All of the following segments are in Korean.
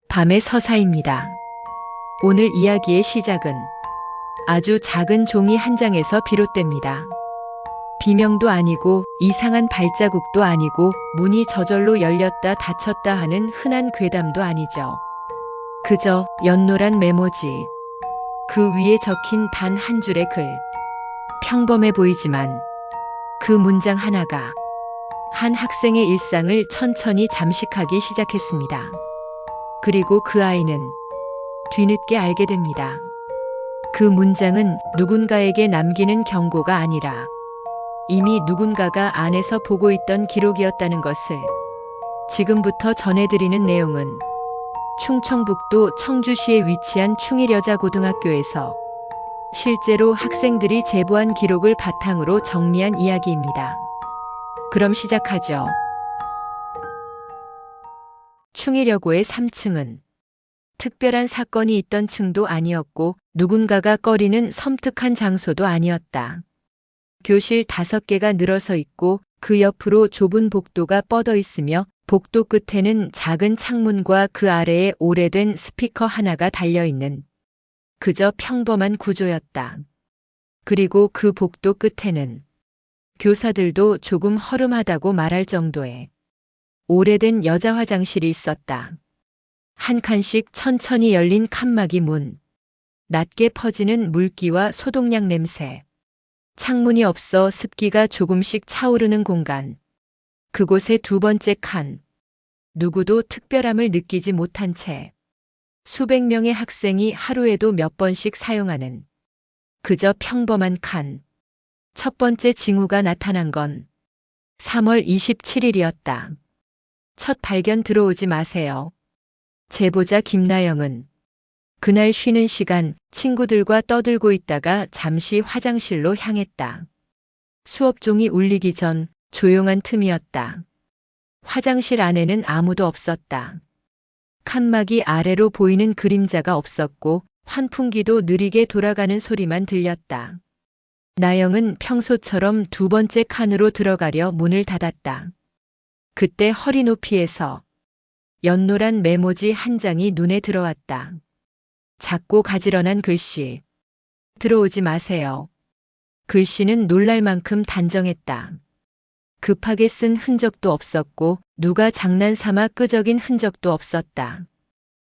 밤의 서사입니다. 오늘 이야기의 시작은 아주 작은 종이 한 장에서 비롯됩니다. 비명도 아니고 이상한 발자국도 아니고 문이 저절로 열렸다 닫혔다 하는 흔한 괴담도 아니죠. 그저 연노란 메모지. 그 위에 적힌 단 한 줄의 글. 평범해 보이지만 그 문장 하나가 한 학생의 일상을 천천히 잠식하기 시작했습니다. 그리고 그 아이는 뒤늦게 알게 됩니다. 그 문장은 누군가에게 남기는 경고가 아니라 이미 누군가가 안에서 보고 있던 기록이었다는 것을. 지금부터 전해드리는 내용은 충청북도 청주시에 위치한 충일여자고등학교에서 실제로 학생들이 제보한 기록을 바탕으로 정리한 이야기입니다. 그럼 시작하죠. 충일여고의 3층은 특별한 사건이 있던 층도 아니었고 누군가가 꺼리는 섬뜩한 장소도 아니었다. 교실 5개가 늘어서 있고 그 옆으로 좁은 복도가 뻗어 있으며 복도 끝에는 작은 창문과 그 아래에 오래된 스피커 하나가 달려있는 그저 평범한 구조였다. 그리고 그 복도 끝에는 교사들도 조금 허름하다고 말할 정도의 오래된 여자 화장실이 있었다. 한 칸씩 천천히 열린 칸막이 문, 낮게 퍼지는 물기와 소독약 냄새, 창문이 없어 습기가 조금씩 차오르는 공간. 그곳의 두 번째 칸, 누구도 특별함을 느끼지 못한 채 수백 명의 학생이 하루에도 몇 번씩 사용하는 그저 평범한 칸. 첫 번째 징후가 나타난 건 3월 27일이었다. 첫 발견 들어오지 마세요. 제보자 김나영은 그날 쉬는 시간 친구들과 떠들고 있다가 잠시 화장실로 향했다. 수업종이 울리기 전 조용한 틈이었다. 화장실 안에는 아무도 없었다. 칸막이 아래로 보이는 그림자가 없었고 환풍기도 느리게 돌아가는 소리만 들렸다. 나영은 평소처럼 두 번째 칸으로 들어가려 문을 닫았다. 그때 허리 높이에서 연노란 메모지 한 장이 눈에 들어왔다. 작고 가지런한 글씨. 들어오지 마세요. 글씨는 놀랄 만큼 단정했다. 급하게 쓴 흔적도 없었고 누가 장난삼아 끄적인 흔적도 없었다.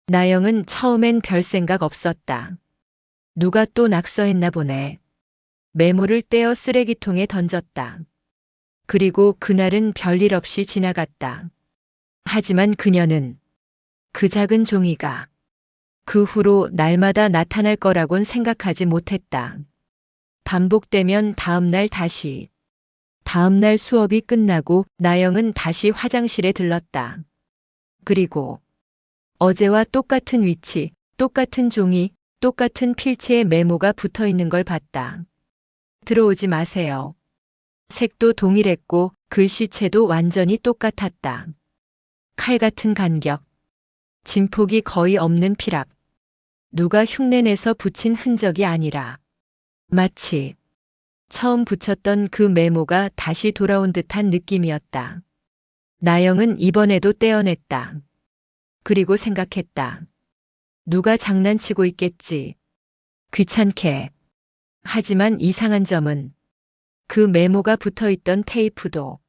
나영은 처음엔 별 생각 없었다. 누가 또 낙서했나 보네. 메모를 떼어 쓰레기통에 던졌다. 그리고 그날은 별일 없이 지나갔다. 하지만 그녀는 그 작은 종이가 그 후로 날마다 나타날 거라곤 생각하지 못했다. 반복되면 다음날 다시. 다음날 수업이 끝나고 나영은 다시 화장실에 들렀다. 그리고 어제와 똑같은 위치, 똑같은 종이, 똑같은 필체의 메모가 붙어 있는 걸 봤다. 들어오지 마세요. 색도 동일했고 글씨체도 완전히 똑같았다. 칼 같은 간격, 진폭이 거의 없는 필압. 누가 흉내내서 붙인 흔적이 아니라 마치 처음 붙였던 그 메모가 다시 돌아온 듯한 느낌이었다. 나영은 이번에도 떼어냈다. 그리고 생각했다. 누가 장난치고 있겠지. 귀찮게. 하지만 이상한 점은 그 메모가 붙어있던 테이프도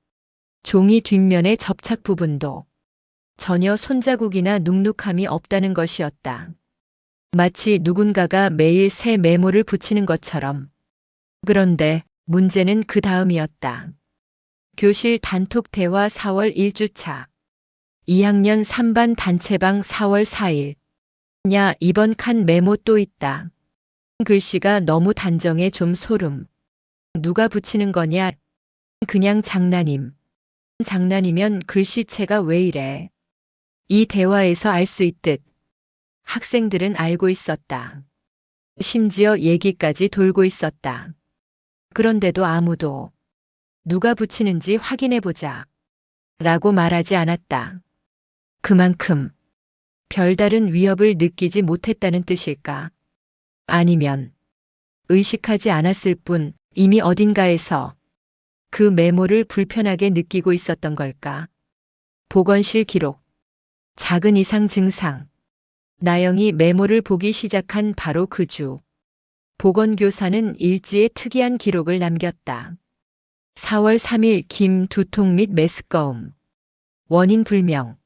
종이 뒷면의 접착 부분도 전혀 손자국이나 눅눅함이 없다는 것이었다. 마치 누군가가 매일 새 메모를 붙이는 것처럼. 그런데 문제는 그 다음이었다. 교실 단톡 대화 4월 1주차. 2학년 3반 단체방 4월 4일. 야, 이번 칸 메모 또 있다. 글씨가 너무 단정해 좀 소름. 누가 붙이는 거냐? 그냥 장난임. 장난이면 글씨체가 왜 이래? 이 대화에서 알 수 있듯 학생들은 알고 있었다. 심지어 얘기까지 돌고 있었다. 그런데도 아무도 누가 붙이는지 확인해보자 라고 말하지 않았다. 그만큼 별다른 위협을 느끼지 못했다는 뜻일까? 아니면 의식하지 않았을 뿐 이미 어딘가에서 그 메모를 불편하게 느끼고 있었던 걸까? 보건실 기록. 작은 이상 증상. 나영이 메모를 보기 시작한 바로 그 주. 보건교사는 일지에 특이한 기록을 남겼다. 4월 3일 김 두통 및 메스꺼움. 원인 불명.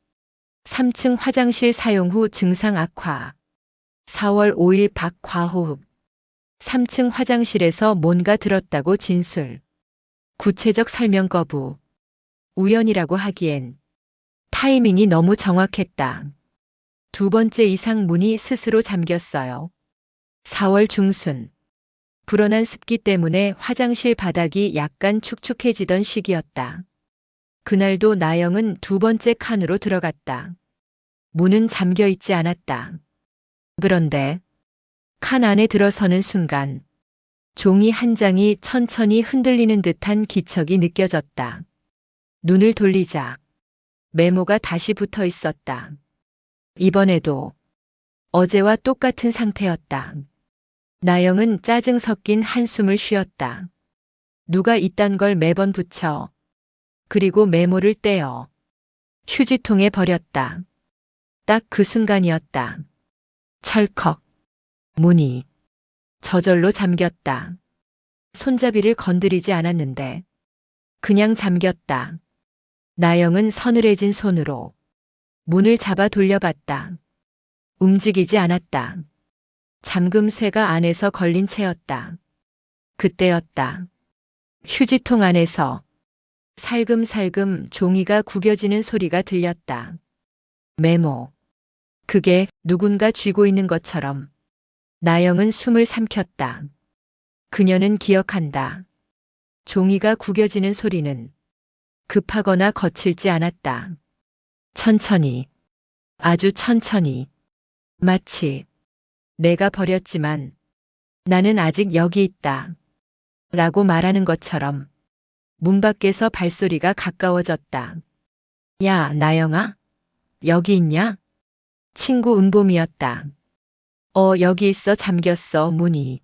3층 화장실 사용 후 증상 악화. 4월 5일 박과호흡. 3층 화장실에서 뭔가 들었다고 진술. 구체적 설명 거부. 우연이라고 하기엔 타이밍이 너무 정확했다. 두 번째 이상 문이 스스로 잠겼어요. 4월 중순. 불어난 습기 때문에 화장실 바닥이 약간 축축해지던 시기였다. 그날도 나영은 두 번째 칸으로 들어갔다. 문은 잠겨 있지 않았다. 그런데 칸 안에 들어서는 순간 종이 한 장이 천천히 흔들리는 듯한 기척이 느껴졌다. 눈을 돌리자 메모가 다시 붙어 있었다. 이번에도 어제와 똑같은 상태였다. 나영은 짜증 섞인 한숨을 쉬었다. 누가 이딴 걸 매번 붙여. 그리고 메모를 떼어 휴지통에 버렸다. 딱 그 순간이었다. 철컥. 문이 저절로 잠겼다. 손잡이를 건드리지 않았는데 그냥 잠겼다. 나영은 서늘해진 손으로 문을 잡아 돌려봤다. 움직이지 않았다. 잠금쇠가 안에서 걸린 채였다. 그때였다. 휴지통 안에서 살금살금 종이가 구겨지는 소리가 들렸다. 메모. 그게 누군가 쥐고 있는 것처럼. 나영은 숨을 삼켰다. 그녀는 기억한다. 종이가 구겨지는 소리는 급하거나 거칠지 않았다. 천천히, 아주 천천히, 마치 내가 버렸지만 나는 아직 여기 있다. 라고 말하는 것처럼 문 밖에서 발소리가 가까워졌다. 야, 나영아? 여기 있냐? 친구 은봄이었다. 여기 있어. 잠겼어. 문이.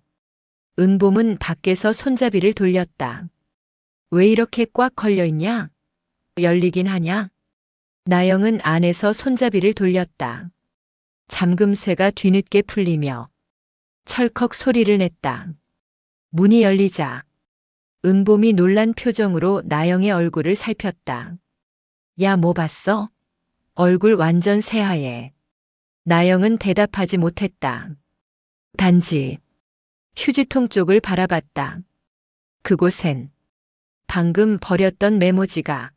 은봄은 밖에서 손잡이를 돌렸다. 왜 이렇게 꽉 걸려있냐? 열리긴 하냐? 나영은 안에서 손잡이를 돌렸다. 잠금쇠가 뒤늦게 풀리며 철컥 소리를 냈다. 문이 열리자 은봄이 놀란 표정으로 나영의 얼굴을 살폈다. 야, 뭐 봤어? 얼굴 완전 새하얘. 나영은 대답하지 못했다. 단지 휴지통 쪽을 바라봤다. 그곳엔 방금 버렸던 메모지가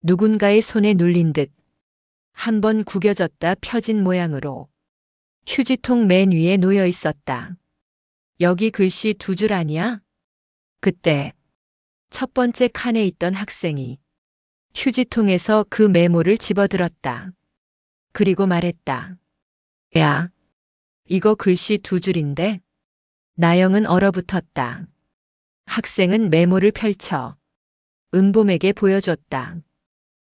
누군가의 손에 눌린 듯 한 번 구겨졌다 펴진 모양으로 휴지통 맨 위에 놓여 있었다. 여기 글씨 두 줄 아니야? 그때 첫 번째 칸에 있던 학생이 휴지통에서 그 메모를 집어들었다. 그리고 말했다. 야, 이거 글씨 두 줄인데? 나영은 얼어붙었다. 학생은 메모를 펼쳐 은봄에게 보여줬다.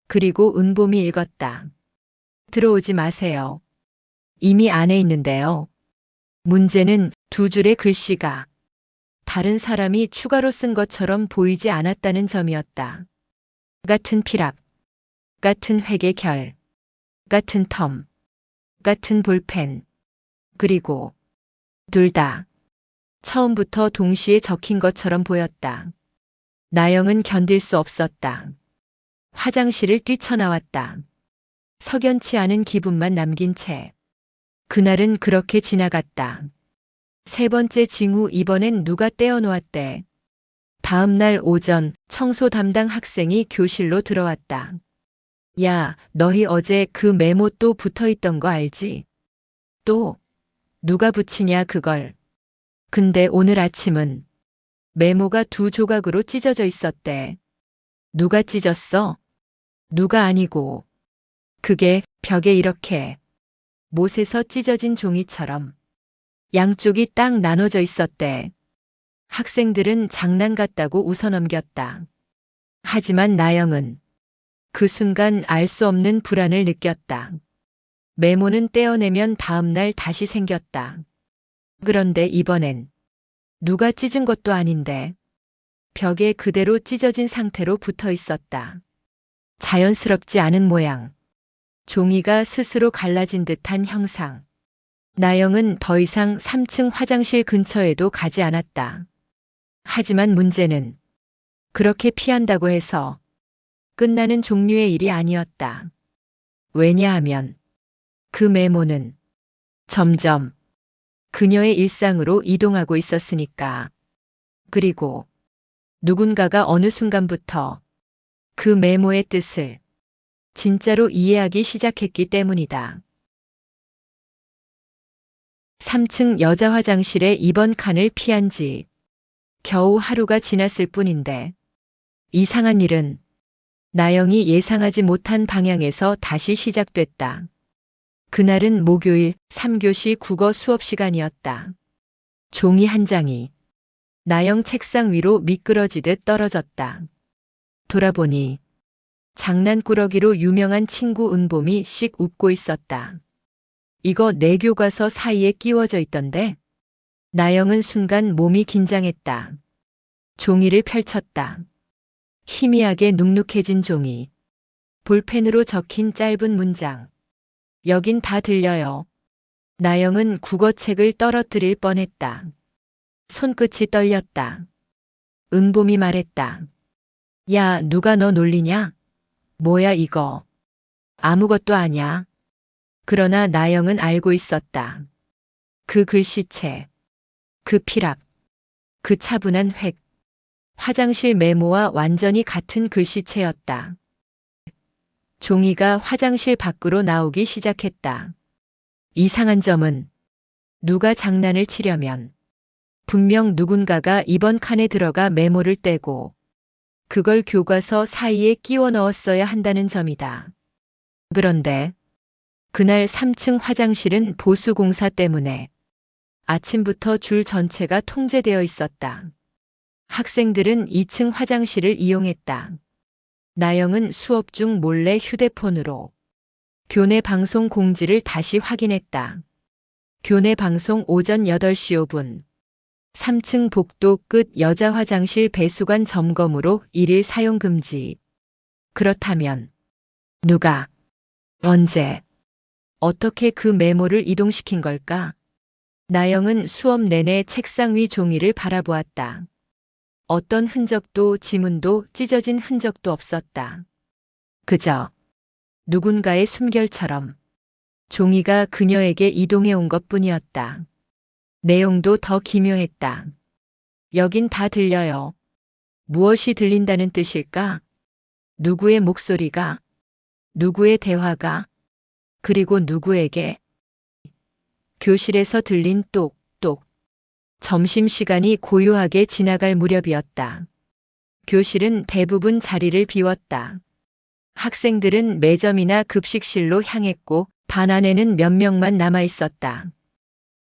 그리고 은봄이 읽었다. 들어오지 마세요. 이미 안에 있는데요. 문제는 두 줄의 글씨가 다른 사람이 추가로 쓴 것처럼 보이지 않았다는 점이었다. 같은 필압, 같은 회계 결, 같은 텀, 같은 볼펜, 그리고 둘 다 처음부터 동시에 적힌 것처럼 보였다. 나영은 견딜 수 없었다. 화장실을 뛰쳐나왔다. 석연치 않은 기분만 남긴 채. 그날은 그렇게 지나갔다. 세 번째 징후. 이번엔 누가 떼어놓았대. 다음 날 오전 청소 담당 학생이 교실로 들어왔다. 야, 너희 어제 그 메모 또 붙어있던 거 알지? 또 누가 붙이냐 그걸. 근데 오늘 아침은 메모가 두 조각으로 찢어져 있었대. 누가 찢었어? 누가 아니고. 그게 벽에 이렇게 못에서 찢어진 종이처럼 양쪽이 딱 나눠져 있었대. 학생들은 장난 같다고 웃어넘겼다. 하지만 나영은 그 순간 알 수 없는 불안을 느꼈다. 메모는 떼어내면 다음 날 다시 생겼다. 그런데 이번엔 누가 찢은 것도 아닌데 벽에 그대로 찢어진 상태로 붙어 있었다. 자연스럽지 않은 모양. 종이가 스스로 갈라진 듯한 형상. 나영은 더 이상 3층 화장실 근처에도 가지 않았다. 하지만 문제는 그렇게 피한다고 해서 끝나는 종류의 일이 아니었다. 왜냐하면 그 메모는 점점 그녀의 일상으로 이동하고 있었으니까. 그리고 누군가가 어느 순간부터 그 메모의 뜻을 진짜로 이해하기 시작했기 때문이다. 3층 여자 화장실에 이번 칸을 피한 지 겨우 하루가 지났을 뿐인데 이상한 일은 나영이 예상하지 못한 방향에서 다시 시작됐다. 그날은 목요일 3교시 국어 수업 시간이었다. 종이 한 장이 나영 책상 위로 미끄러지듯 떨어졌다. 돌아보니 장난꾸러기로 유명한 친구 은봄이 씩 웃고 있었다. 이거 내 교과서 사이에 끼워져 있던데? 나영은 순간 몸이 긴장했다. 종이를 펼쳤다. 희미하게 눅눅해진 종이. 볼펜으로 적힌 짧은 문장. 여긴 다 들려요. 나영은 국어책을 떨어뜨릴 뻔했다. 손끝이 떨렸다. 은봄이 말했다. 야, 누가 너 놀리냐? 뭐야 이거. 아무것도 아냐. 그러나 나영은 알고 있었다. 그 글씨체, 그 필압, 그 차분한 획. 화장실 메모와 완전히 같은 글씨체였다. 종이가 화장실 밖으로 나오기 시작했다. 이상한 점은 누가 장난을 치려면 분명 누군가가 이번 칸에 들어가 메모를 떼고 그걸 교과서 사이에 끼워 넣었어야 한다는 점이다. 그런데 그날 3층 화장실은 보수공사 때문에 아침부터 줄 전체가 통제되어 있었다. 학생들은 2층 화장실을 이용했다. 나영은 수업 중 몰래 휴대폰으로 교내 방송 공지를 다시 확인했다. 교내 방송 오전 8시 5분. 3층 복도 끝 여자 화장실 배수관 점검으로 1일 사용 금지. 그렇다면 누가, 언제, 어떻게 그 메모를 이동시킨 걸까? 나영은 수업 내내 책상 위 종이를 바라보았다. 어떤 흔적도 지문도 찢어진 흔적도 없었다. 그저 누군가의 숨결처럼 종이가 그녀에게 이동해 온 것뿐이었다. 내용도 더 기묘했다. 여긴 다 들려요. 무엇이 들린다는 뜻일까? 누구의 목소리가, 누구의 대화가, 그리고 누구에게? 교실에서 들린 똑똑. 점심시간이 고요하게 지나갈 무렵이었다. 교실은 대부분 자리를 비웠다. 학생들은 매점이나 급식실로 향했고 반 안에는 몇 명만 남아 있었다.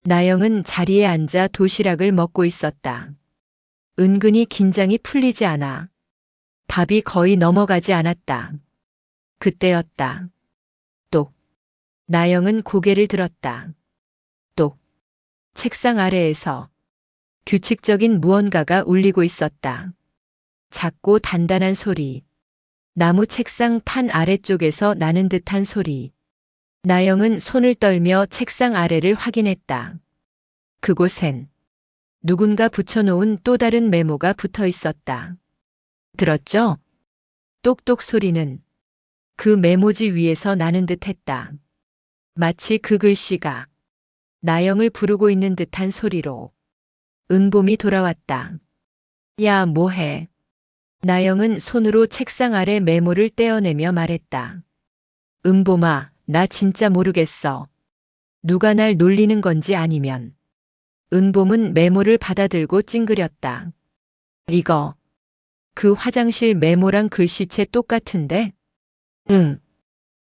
나영은 자리에 앉아 도시락을 먹고 있었다. 은근히 긴장이 풀리지 않아. 밥이 거의 넘어가지 않았다. 그때였다. 똑. 나영은 고개를 들었다. 똑. 책상 아래에서 규칙적인 무언가가 울리고 있었다. 작고 단단한 소리. 나무 책상 판 아래쪽에서 나는 듯한 소리. 나영은 손을 떨며 책상 아래를 확인했다. 그곳엔 누군가 붙여놓은 또 다른 메모가 붙어 있었다. 들었죠? 똑똑 소리는 그 메모지 위에서 나는 듯 했다. 마치 그 글씨가 나영을 부르고 있는 듯한 소리로. 은봄이 돌아왔다. 야, 뭐해? 나영은 손으로 책상 아래 메모를 떼어내며 말했다. 은봄아, 나 진짜 모르겠어. 누가 날 놀리는 건지 아니면. 은봄은 메모를 받아들고 찡그렸다. 이거, 그 화장실 메모랑 글씨체 똑같은데? 응.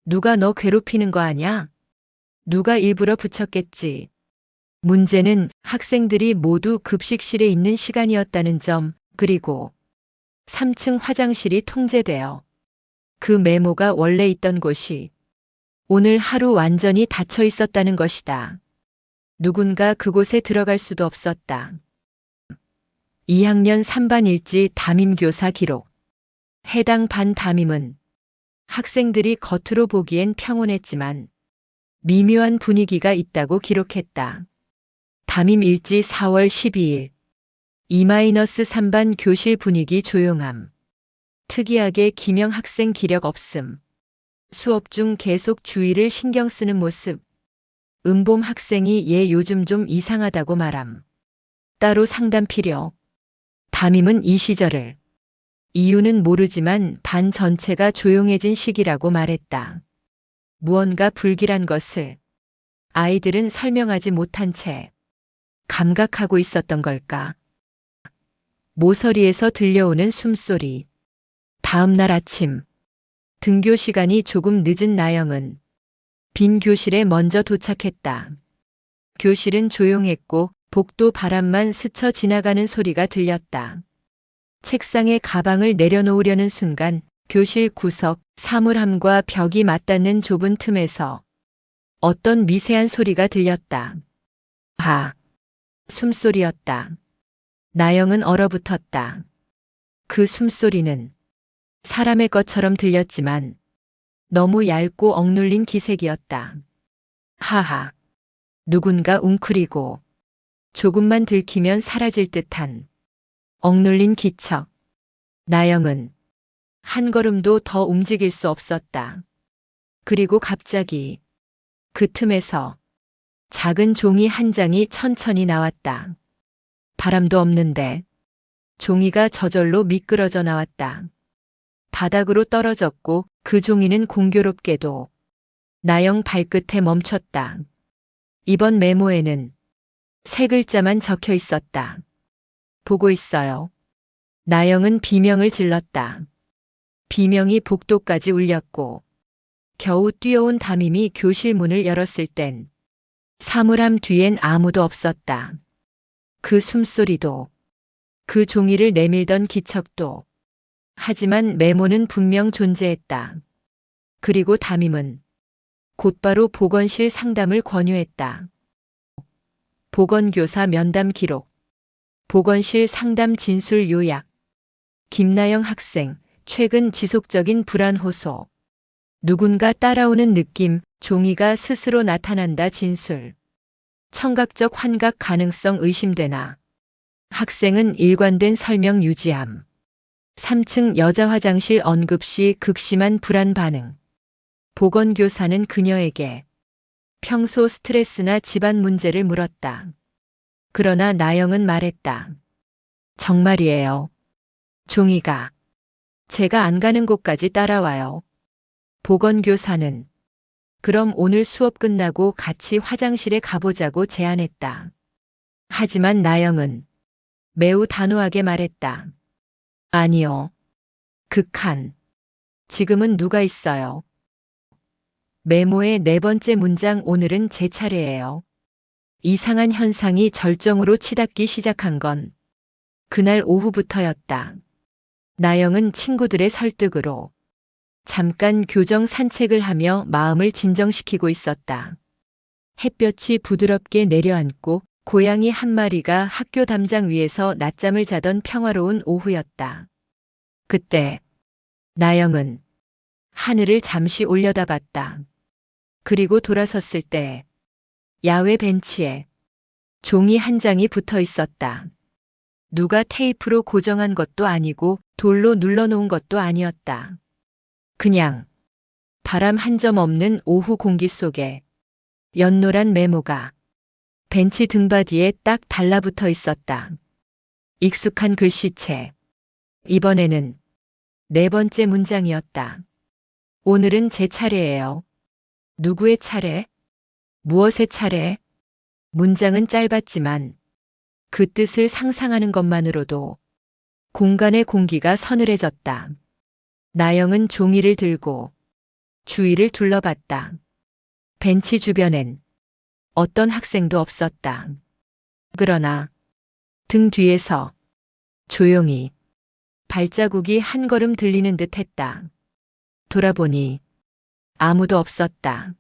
누가 너 괴롭히는 거 아냐? 누가 일부러 붙였겠지. 문제는 학생들이 모두 급식실에 있는 시간이었다는 점, 그리고 3층 화장실이 통제되어 그 메모가 원래 있던 곳이 오늘 하루 완전히 닫혀 있었다는 것이다. 누군가 그곳에 들어갈 수도 없었다. 2학년 3반 일지 담임교사 기록. 해당 반 담임은 학생들이 겉으로 보기엔 평온했지만 미묘한 분위기가 있다고 기록했다. 담임일지 4월 12일. 2-3반 교실 분위기 조용함. 특이하게 김영 학생 기력 없음. 수업 중 계속 주의를 신경 쓰는 모습. 은봄 학생이 얘 요즘 좀 이상하다고 말함. 따로 상담 필요. 담임은 이 시절을 이유는 모르지만 반 전체가 조용해진 시기라고 말했다. 무언가 불길한 것을 아이들은 설명하지 못한 채 감각하고 있었던 걸까? 모서리에서 들려오는 숨소리. 다음 날 아침, 등교 시간이 조금 늦은 나영은 빈 교실에 먼저 도착했다. 교실은 조용했고 복도 바람만 스쳐 지나가는 소리가 들렸다. 책상에 가방을 내려놓으려는 순간 교실 구석 사물함과 벽이 맞닿는 좁은 틈에서 어떤 미세한 소리가 들렸다. 하. 숨소리였다. 나영은 얼어붙었다. 그 숨소리는 사람의 것처럼 들렸지만 너무 얇고 억눌린 기색이었다. 하하. 누군가 웅크리고 조금만 들키면 사라질 듯한 억눌린 기척. 나영은 한 걸음도 더 움직일 수 없었다. 그리고 갑자기 그 틈에서 작은 종이 한 장이 천천히 나왔다. 바람도 없는데 종이가 저절로 미끄러져 나왔다. 바닥으로 떨어졌고 그 종이는 공교롭게도 나영 발끝에 멈췄다. 이번 메모에는 세 글자만 적혀 있었다. 보고 있어요. 나영은 비명을 질렀다. 비명이 복도까지 울렸고 겨우 뛰어온 담임이 교실 문을 열었을 땐 사물함 뒤엔 아무도 없었다. 그 숨소리도, 그 종이를 내밀던 기척도. 하지만 메모는 분명 존재했다. 그리고 담임은 곧바로 보건실 상담을 권유했다. 보건교사 면담 기록. 보건실 상담 진술 요약. 김나영 학생, 최근 지속적인 불안 호소. 누군가 따라오는 느낌, 종이가 스스로 나타난다 진술. 청각적 환각 가능성 의심되나. 학생은 일관된 설명 유지함. 3층 여자 화장실 언급 시 극심한 불안 반응. 보건교사는 그녀에게 평소 스트레스나 집안 문제를 물었다. 그러나 나영은 말했다. 정말이에요. 종이가 제가 안 가는 곳까지 따라와요. 보건교사는 그럼 오늘 수업 끝나고 같이 화장실에 가보자고 제안했다. 하지만 나영은 매우 단호하게 말했다. 아니요. 극한. 지금은 누가 있어요? 메모의 네 번째 문장 오늘은 제 차례예요. 이상한 현상이 절정으로 치닫기 시작한 건 그날 오후부터였다. 나영은 친구들의 설득으로 잠깐 교정 산책을 하며 마음을 진정시키고 있었다. 햇볕이 부드럽게 내려앉고 고양이 한 마리가 학교 담장 위에서 낮잠을 자던 평화로운 오후였다. 그때 나영은 하늘을 잠시 올려다봤다. 그리고 돌아섰을 때 야외 벤치에 종이 한 장이 붙어 있었다. 누가 테이프로 고정한 것도 아니고 돌로 눌러놓은 것도 아니었다. 그냥 바람 한 점 없는 오후 공기 속에 연노란 메모가 벤치 등받이에 딱 달라붙어 있었다. 익숙한 글씨체. 이번에는 네 번째 문장이었다. 오늘은 제 차례예요. 누구의 차례? 무엇의 차례? 문장은 짧았지만 그 뜻을 상상하는 것만으로도 공간의 공기가 서늘해졌다. 나영은 종이를 들고 주위를 둘러봤다. 벤치 주변엔 어떤 학생도 없었다. 그러나 등 뒤에서 조용히 발자국이 한 걸음 들리는 듯 했다. 돌아보니 아무도 없었다.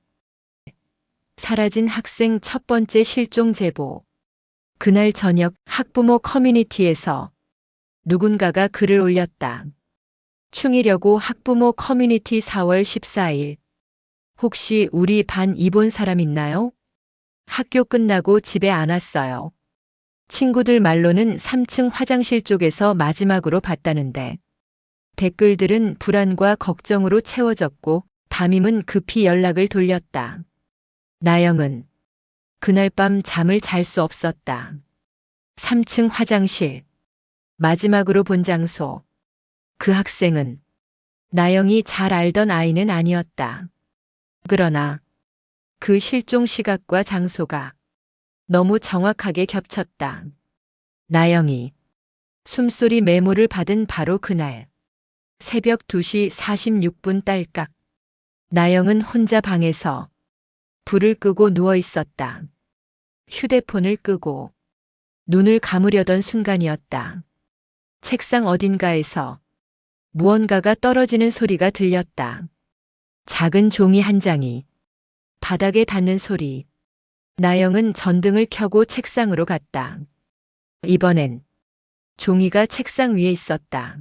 사라진 학생 첫 번째 실종 제보. 그날 저녁 학부모 커뮤니티에서 누군가가 글을 올렸다. 충이려고 학부모 커뮤니티 4월 14일. 혹시 우리 반 이본 사람 있나요? 학교 끝나고 집에 안 왔어요. 친구들 말로는 3층 화장실 쪽에서 마지막으로 봤다는데 댓글들은 불안과 걱정으로 채워졌고 담임은 급히 연락을 돌렸다. 나영은 그날 밤 잠을 잘 수 없었다. 3층 화장실. 마지막으로 본 장소. 그 학생은 나영이 잘 알던 아이는 아니었다. 그러나 그 실종 시각과 장소가 너무 정확하게 겹쳤다. 나영이 숨소리 메모를 받은 바로 그날 새벽 2시 46분 딸깍. 나영은 혼자 방에서 불을 끄고 누워 있었다. 휴대폰을 끄고 눈을 감으려던 순간이었다. 책상 어딘가에서 무언가가 떨어지는 소리가 들렸다. 작은 종이 한 장이 바닥에 닿는 소리. 나영은 전등을 켜고 책상으로 갔다. 이번엔 종이가 책상 위에 있었다.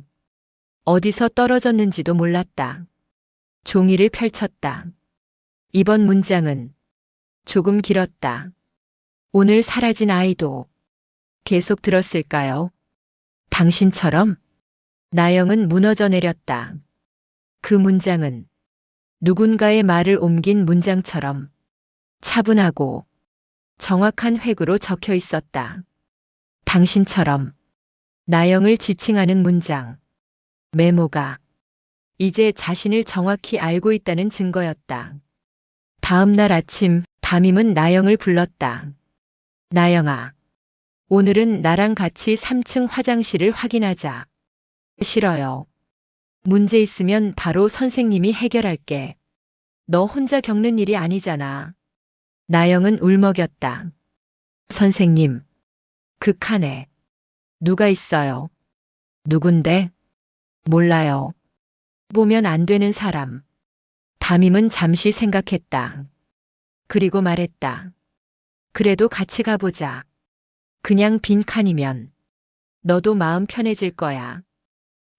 어디서 떨어졌는지도 몰랐다. 종이를 펼쳤다. 이번 문장은 조금 길었다. 오늘 사라진 아이도 계속 들었을까요? 당신처럼? 나영은 무너져 내렸다. 그 문장은 누군가의 말을 옮긴 문장처럼 차분하고 정확한 획으로 적혀 있었다. 당신처럼. 나영을 지칭하는 문장. 메모가 이제 자신을 정확히 알고 있다는 증거였다. 다음 날 아침 담임은 나영을 불렀다. 나영아, 오늘은 나랑 같이 3층 화장실을 확인하자. 싫어요. 문제 있으면 바로 선생님이 해결할게. 너 혼자 겪는 일이 아니잖아. 나영은 울먹였다. 선생님, 그 칸에 누가 있어요? 누군데? 몰라요. 보면 안 되는 사람. 담임은 잠시 생각했다. 그리고 말했다. 그래도 같이 가보자. 그냥 빈 칸이면 너도 마음 편해질 거야.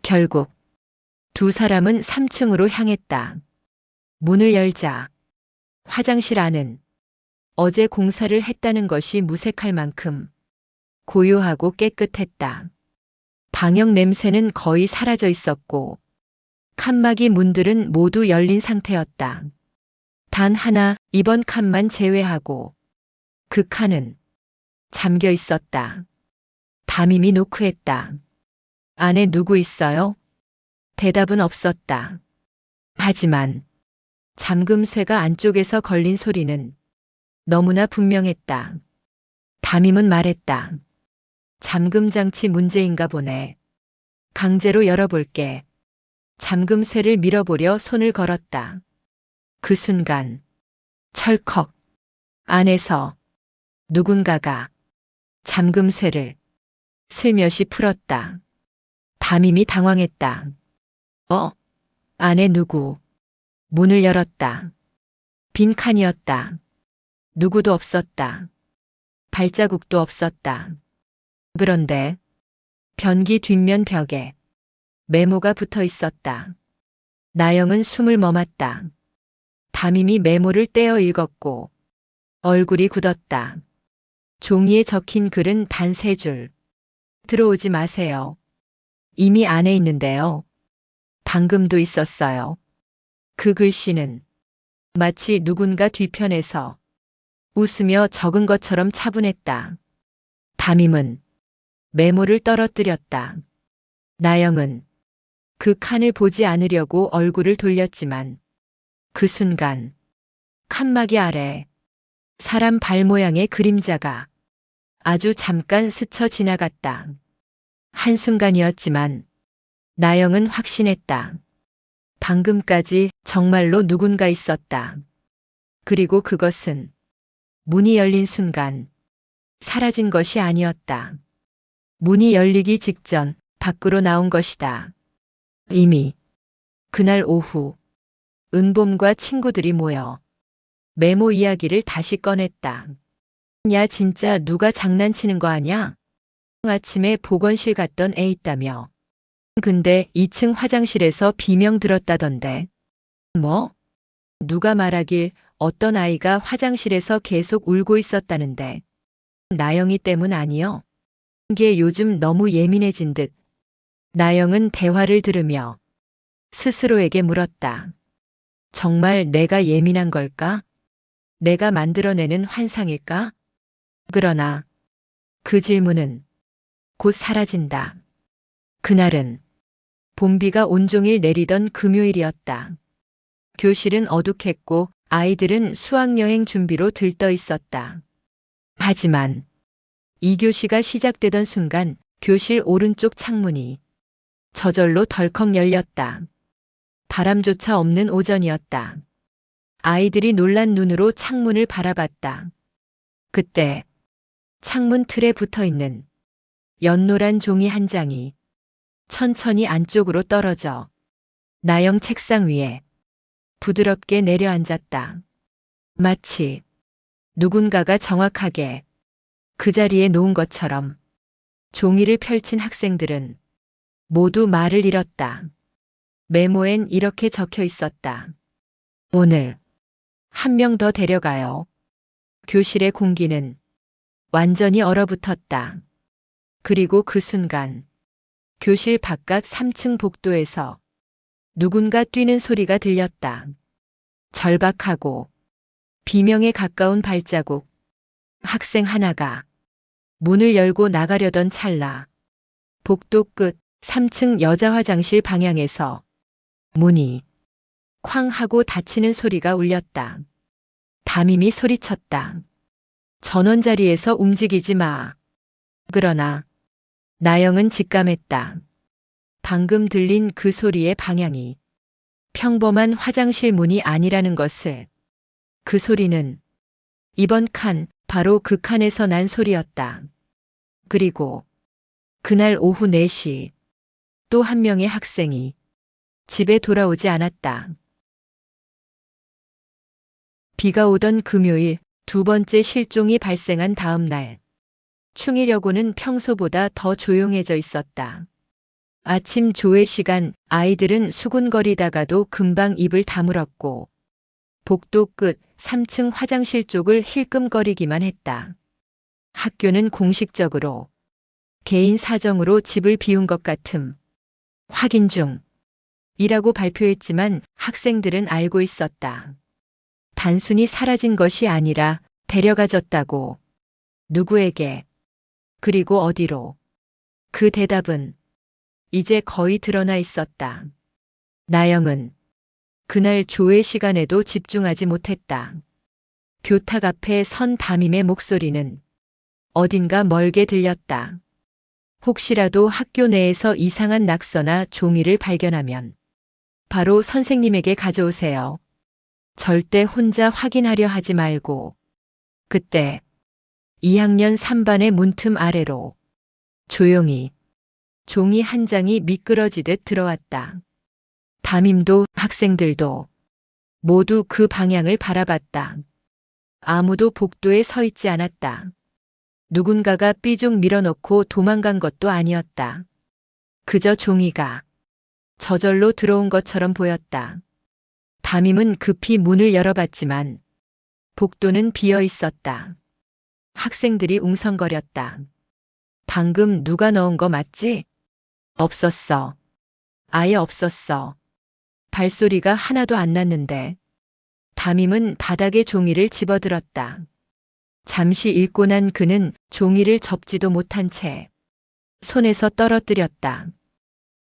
결국 두 사람은 3층으로 향했다. 문을 열자 화장실 안은 어제 공사를 했다는 것이 무색할 만큼 고요하고 깨끗했다. 방역 냄새는 거의 사라져 있었고 칸막이 문들은 모두 열린 상태였다. 단 하나, 이번 칸만 제외하고 그 칸은 잠겨 있었다. 담임이 노크했다. 안에 누구 있어요? 대답은 없었다. 하지만 잠금쇠가 안쪽에서 걸린 소리는 너무나 분명했다. 담임은 말했다. 잠금 장치 문제인가 보네. 강제로 열어볼게. 잠금쇠를 밀어보려 손을 걸었다. 그 순간 철컥 안에서 누군가가 잠금쇠를 슬며시 풀었다. 담임이 당황했다. 안에 누구? 문을 열었다. 빈 칸이었다. 누구도 없었다. 발자국도 없었다. 그런데 변기 뒷면 벽에 메모가 붙어 있었다. 나영은 숨을 머았다. 담임이 메모를 떼어 읽었고 얼굴이 굳었다. 종이에 적힌 글은 단 3줄. 들어오지 마세요. 이미 안에 있는데요. 방금도 있었어요. 그 글씨는 마치 누군가 뒤편에서 웃으며 적은 것처럼 차분했다. 담임은 메모를 떨어뜨렸다. 나영은 그 칸을 보지 않으려고 얼굴을 돌렸지만 그 순간 칸막이 아래 사람 발 모양의 그림자가 아주 잠깐 스쳐 지나갔다. 한순간이었지만 나영은 확신했다. 방금까지 정말로 누군가 있었다. 그리고 그것은 문이 열린 순간 사라진 것이 아니었다. 문이 열리기 직전 밖으로 나온 것이다. 이미 그날 오후 은봄과 친구들이 모여 메모 이야기를 다시 꺼냈다. 야, 진짜 누가 장난치는 거 아냐? 아침에 보건실 갔던 애 있다며. 근데 2층 화장실에서 비명 들었다던데. 뭐? 누가 말하길 어떤 아이가 화장실에서 계속 울고 있었다는데. 나영이 때문 아니요? 게 요즘 너무 예민해진 듯. 나영은 대화를 들으며 스스로에게 물었다. 정말 내가 예민한 걸까? 내가 만들어내는 환상일까? 그러나 그 질문은 곧 사라진다. 그날은 봄비가 온종일 내리던 금요일이었다. 교실은 어둑했고 아이들은 수학여행 준비로 들떠 있었다. 하지만 2교시가 시작되던 순간 교실 오른쪽 창문이 저절로 덜컥 열렸다. 바람조차 없는 오전이었다. 아이들이 놀란 눈으로 창문을 바라봤다. 그때 창문 틀에 붙어 있는 연노란 종이 한 장이 천천히 안쪽으로 떨어져 나영 책상 위에 부드럽게 내려앉았다. 마치 누군가가 정확하게 그 자리에 놓은 것처럼. 종이를 펼친 학생들은 모두 말을 잃었다. 메모엔 이렇게 적혀 있었다. 오늘 한 명 더 데려가요. 교실의 공기는 완전히 얼어붙었다. 그리고 그 순간 교실 바깥 3층 복도에서 누군가 뛰는 소리가 들렸다. 절박하고 비명에 가까운 발자국. 학생 하나가 문을 열고 나가려던 찰나 복도 끝 3층 여자 화장실 방향에서 문이 쾅 하고 닫히는 소리가 울렸다. 담임이 소리쳤다. 전원 자리에서 움직이지 마. 그러나 나영은 직감했다. 방금 들린 그 소리의 방향이 평범한 화장실 문이 아니라는 것을. 그 소리는 이번 칸, 바로 그 칸에서 난 소리였다. 그리고 그날 오후 4시 또 한 명의 학생이 집에 돌아오지 않았다. 비가 오던 금요일 두 번째 실종이 발생한 다음 날. 충일여고는 평소보다 더 조용해져 있었다. 아침 조회 시간 아이들은 수군거리다가도 금방 입을 다물었고 복도 끝 3층 화장실 쪽을 힐끔거리기만 했다. 학교는 공식적으로 개인 사정으로 집을 비운 것 같음. 확인 중. 이라고 발표했지만 학생들은 알고 있었다. 단순히 사라진 것이 아니라 데려가졌다고. 누구에게? 그리고 어디로? 그 대답은 이제 거의 드러나 있었다. 나영은 그날 조회 시간에도 집중하지 못했다. 교탁 앞에 선 담임의 목소리는 어딘가 멀게 들렸다. 혹시라도 학교 내에서 이상한 낙서나 종이를 발견하면 바로 선생님에게 가져오세요. 절대 혼자 확인하려 하지 말고. 그때 2학년 3반의 문틈 아래로 조용히 종이 한 장이 미끄러지듯 들어왔다. 담임도 학생들도 모두 그 방향을 바라봤다. 아무도 복도에 서 있지 않았다. 누군가가 삐죽 밀어넣고 도망간 것도 아니었다. 그저 종이가 저절로 들어온 것처럼 보였다. 담임은 급히 문을 열어봤지만 복도는 비어 있었다. 학생들이 웅성거렸다. 방금 누가 넣은 거 맞지? 없었어. 아예 없었어. 발소리가 하나도 안 났는데. 담임은 바닥에 종이를 집어들었다. 잠시 읽고 난 그는 종이를 접지도 못한 채 손에서 떨어뜨렸다.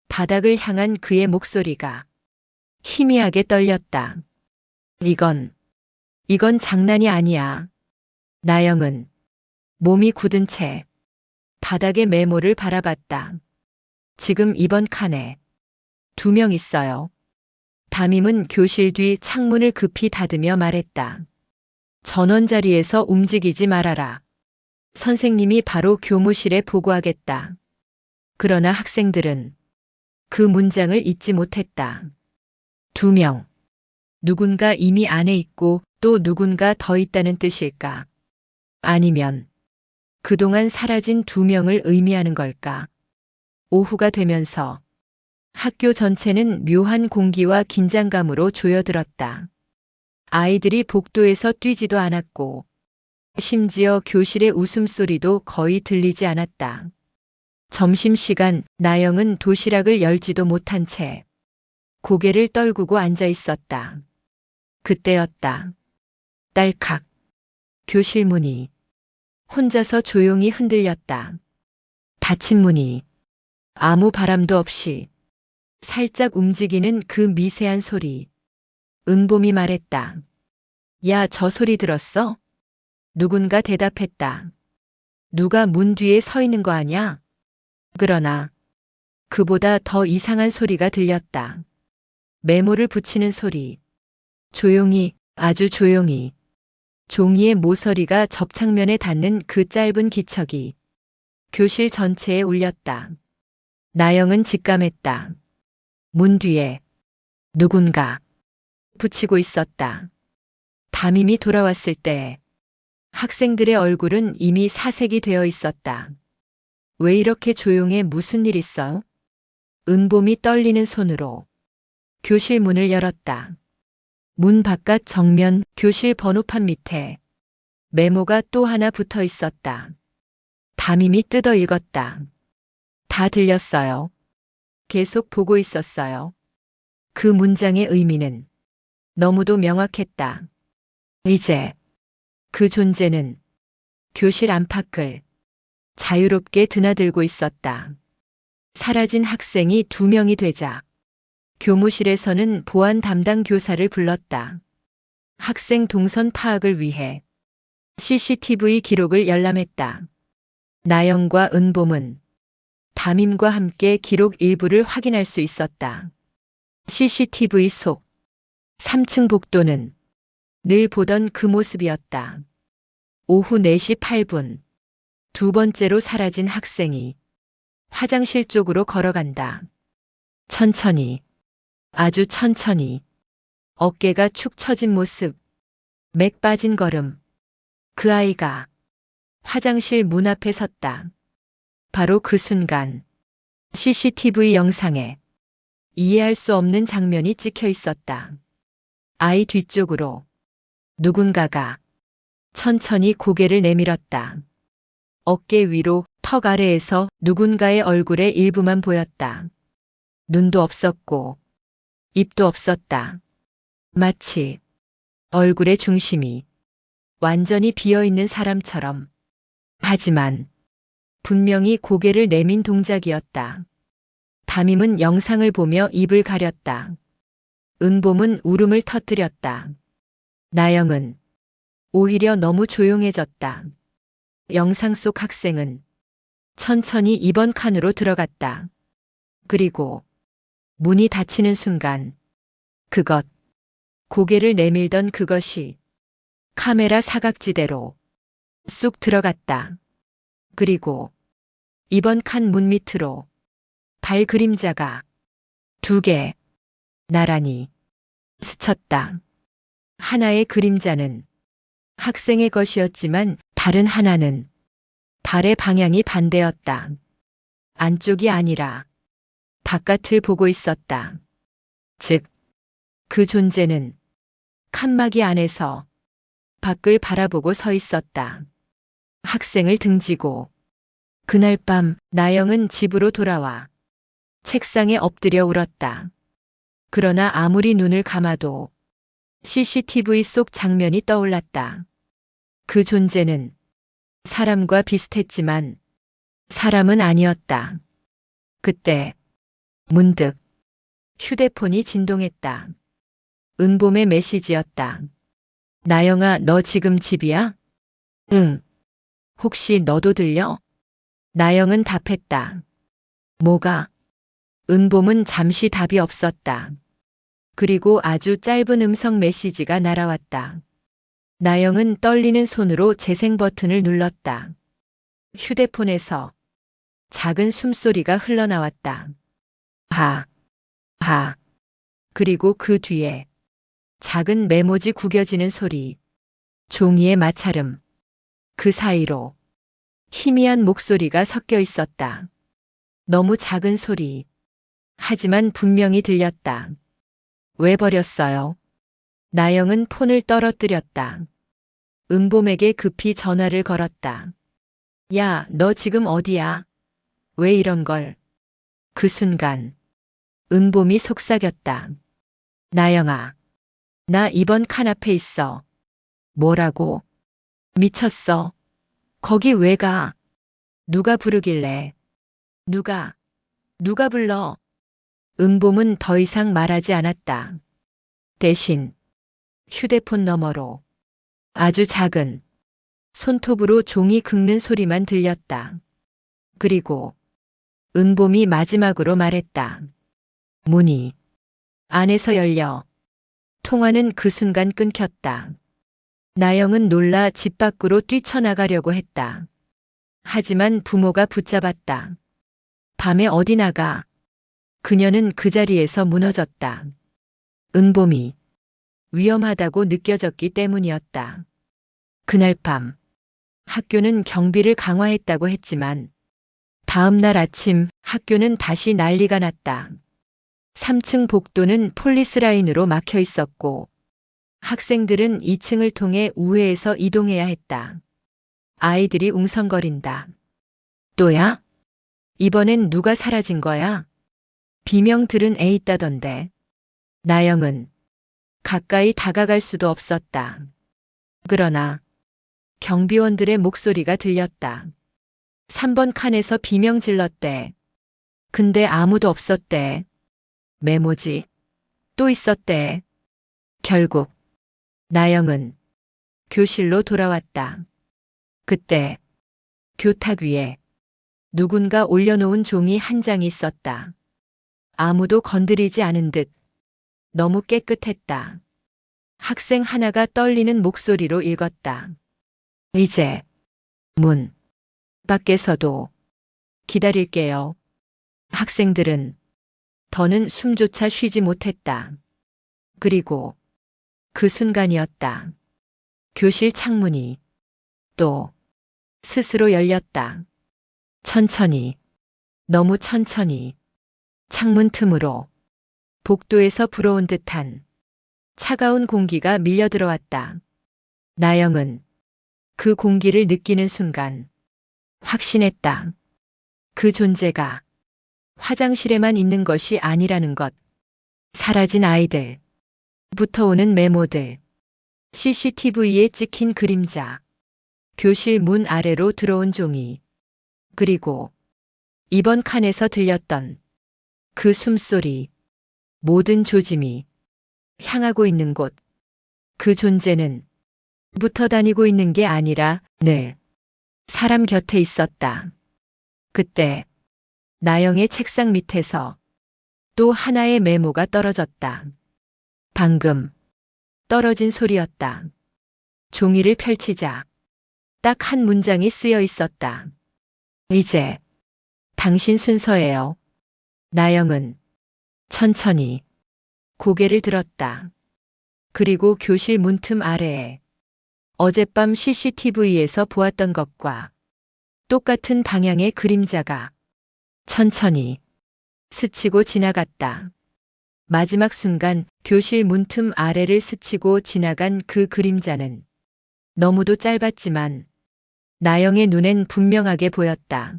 바닥을 향한 그의 목소리가 희미하게 떨렸다. 이건 장난이 아니야. 나영은 몸이 굳은 채 바닥의 메모를 바라봤다. 지금 이번 칸에 2명 있어요. 담임은 교실 뒤 창문을 급히 닫으며 말했다. 전원 자리에서 움직이지 말아라. 선생님이 바로 교무실에 보고하겠다. 그러나 학생들은 그 문장을 잊지 못했다. 2명. 누군가 이미 안에 있고 또 누군가 더 있다는 뜻일까? 아니면 그동안 사라진 2명을 의미하는 걸까? 오후가 되면서 학교 전체는 묘한 공기와 긴장감으로 조여들었다. 아이들이 복도에서 뛰지도 않았고 심지어 교실의 웃음소리도 거의 들리지 않았다. 점심시간 나영은 도시락을 열지도 못한 채 고개를 떨구고 앉아 있었다. 그때였다. 딸칵. 교실 문이 혼자서 조용히 흔들렸다. 닫힌 문이 아무 바람도 없이 살짝 움직이는 그 미세한 소리. 은봄이 말했다. 야, 저 소리 들었어? 누군가 대답했다. 누가 문 뒤에 서 있는 거 아냐? 그러나 그보다 더 이상한 소리가 들렸다. 메모를 붙이는 소리. 조용히, 아주 조용히. 종이의 모서리가 접착면에 닿는 그 짧은 기척이 교실 전체에 울렸다. 나영은 직감했다. 문 뒤에 누군가 붙이고 있었다. 담임이 돌아왔을 때 학생들의 얼굴은 이미 사색이 되어 있었다. 왜 이렇게 조용해? 무슨 일 있어? 은봄이 떨리는 손으로 교실 문을 열었다. 문 바깥 정면 교실 번호판 밑에 메모가 또 하나 붙어 있었다. 담임이 뜯어 읽었다. 다 들렸어요. 계속 보고 있었어요. 그 문장의 의미는 너무도 명확했다. 이제 그 존재는 교실 안팎을 자유롭게 드나들고 있었다. 사라진 학생이 2명이 되자 교무실에서는 보안 담당 교사를 불렀다. 학생 동선 파악을 위해 CCTV 기록을 열람했다. 나영과 은봄은 담임과 함께 기록 일부를 확인할 수 있었다. CCTV 속 3층 복도는 늘 보던 그 모습이었다. 오후 4시 8분, 두 번째로 사라진 학생이 화장실 쪽으로 걸어간다. 천천히, 아주 천천히, 어깨가 축 처진 모습, 맥 빠진 걸음. 그 아이가 화장실 문 앞에 섰다. 바로 그 순간 CCTV 영상에 이해할 수 없는 장면이 찍혀 있었다. 아이 뒤쪽으로 누군가가 천천히 고개를 내밀었다. 어깨 위로 턱 아래에서 누군가의 얼굴의 일부만 보였다. 눈도 없었고 입도 없었다. 마치 얼굴의 중심이 완전히 비어있는 사람처럼. 하지만 분명히 고개를 내민 동작이었다. 담임은 영상을 보며 입을 가렸다. 은봄은 울음을 터뜨렸다. 나영은 오히려 너무 조용해졌다. 영상 속 학생은 천천히 이번 칸으로 들어갔다. 그리고 문이 닫히는 순간 고개를 내밀던 그것이 카메라 사각지대로 쑥 들어갔다. 그리고 이번 칸 문 밑으로 발 그림자가 2개 나란히 스쳤다. 하나의 그림자는 학생의 것이었지만 다른 하나는 발의 방향이 반대였다. 안쪽이 아니라 바깥을 보고 있었다. 즉, 그 존재는 칸막이 안에서 밖을 바라보고 서 있었다. 학생을 등지고 그날 밤 나영은 집으로 돌아와 책상에 엎드려 울었다. 그러나 아무리 눈을 감아도 CCTV 속 장면이 떠올랐다. 그 존재는 사람과 비슷했지만 사람은 아니었다. 그때 문득 휴대폰이 진동했다. 은봄의 메시지였다. 나영아, 너 지금 집이야? 응. 혹시 너도 들려? 나영은 답했다. 뭐가? 은봄은 잠시 답이 없었다. 그리고 아주 짧은 음성 메시지가 날아왔다. 나영은 떨리는 손으로 재생 버튼을 눌렀다. 휴대폰에서 작은 숨소리가 흘러나왔다. 하, 하. 그리고 그 뒤에 작은 메모지 구겨지는 소리, 종이의 마찰음. 그 사이로 희미한 목소리가 섞여 있었다. 너무 작은 소리. 하지만 분명히 들렸다. 왜 버렸어요? 나영은 폰을 떨어뜨렸다. 은봄에게 급히 전화를 걸었다. 야, 너 지금 어디야? 왜 이런 걸? 그 순간 은봄이 속삭였다. 나영아, 나 이번 칸 앞에 있어. 뭐라고? 미쳤어. 거기 왜 가? 누가 부르길래? 누가 불러? 은봄은 더 이상 말하지 않았다. 대신 휴대폰 너머로 아주 작은 손톱으로 종이 긁는 소리만 들렸다. 그리고 은봄이 마지막으로 말했다. 문이 안에서 열려. 통화는 그 순간 끊겼다. 나영은 놀라 집 밖으로 뛰쳐나가려고 했다. 하지만 부모가 붙잡았다. 밤에 어디 나가? 그녀는 그 자리에서 무너졌다. 은봄이 위험하다고 느껴졌기 때문이었다. 그날 밤 학교는 경비를 강화했다고 했지만 다음 날 아침 학교는 다시 난리가 났다. 3층 복도는 폴리스 라인으로 막혀 있었고 학생들은 2층을 통해 우회해서 이동해야 했다. 아이들이 웅성거린다. 또야? 이번엔 누가 사라진 거야? 비명들은 애 있다던데. 나영은 가까이 다가갈 수도 없었다. 그러나 경비원들의 목소리가 들렸다. 3번 칸에서 비명 질렀대. 근데 아무도 없었대. 메모지 또 있었대. 결국 나영은 교실로 돌아왔다. 그때 교탁 위에 누군가 올려놓은 종이 한 장이 있었다. 아무도 건드리지 않은 듯 너무 깨끗했다. 학생 하나가 떨리는 목소리로 읽었다. 이제 문 밖에서도 기다릴게요. 학생들은 더는 숨조차 쉬지 못했다. 그리고 그 순간이었다. 교실 창문이 또 스스로 열렸다. 천천히, 너무 천천히 창문 틈으로 복도에서 불어온 듯한 차가운 공기가 밀려 들어왔다. 나영은 그 공기를 느끼는 순간 확신했다. 그 존재가 화장실에만 있는 것이 아니라는 것. 사라진 아이들, 부터오는 메모들, CCTV에 찍힌 그림자, 교실 문 아래로 들어온 종이, 그리고 이번 칸에서 들렸던 그 숨소리, 모든 조짐이 향하고 있는 곳. 그 존재는 붙어 다니고 있는 게 아니라 늘 사람 곁에 있었다. 그때 나영의 책상 밑에서 또 하나의 메모가 떨어졌다. 방금 떨어진 소리였다. 종이를 펼치자 딱 한 문장이 쓰여 있었다. 이제 당신 순서예요. 나영은 천천히 고개를 들었다. 그리고 교실 문틈 아래에 어젯밤 CCTV에서 보았던 것과 똑같은 방향의 그림자가 천천히 스치고 지나갔다. 마지막 순간 교실 문틈 아래를 스치고 지나간 그 그림자는 너무도 짧았지만 나영의 눈엔 분명하게 보였다.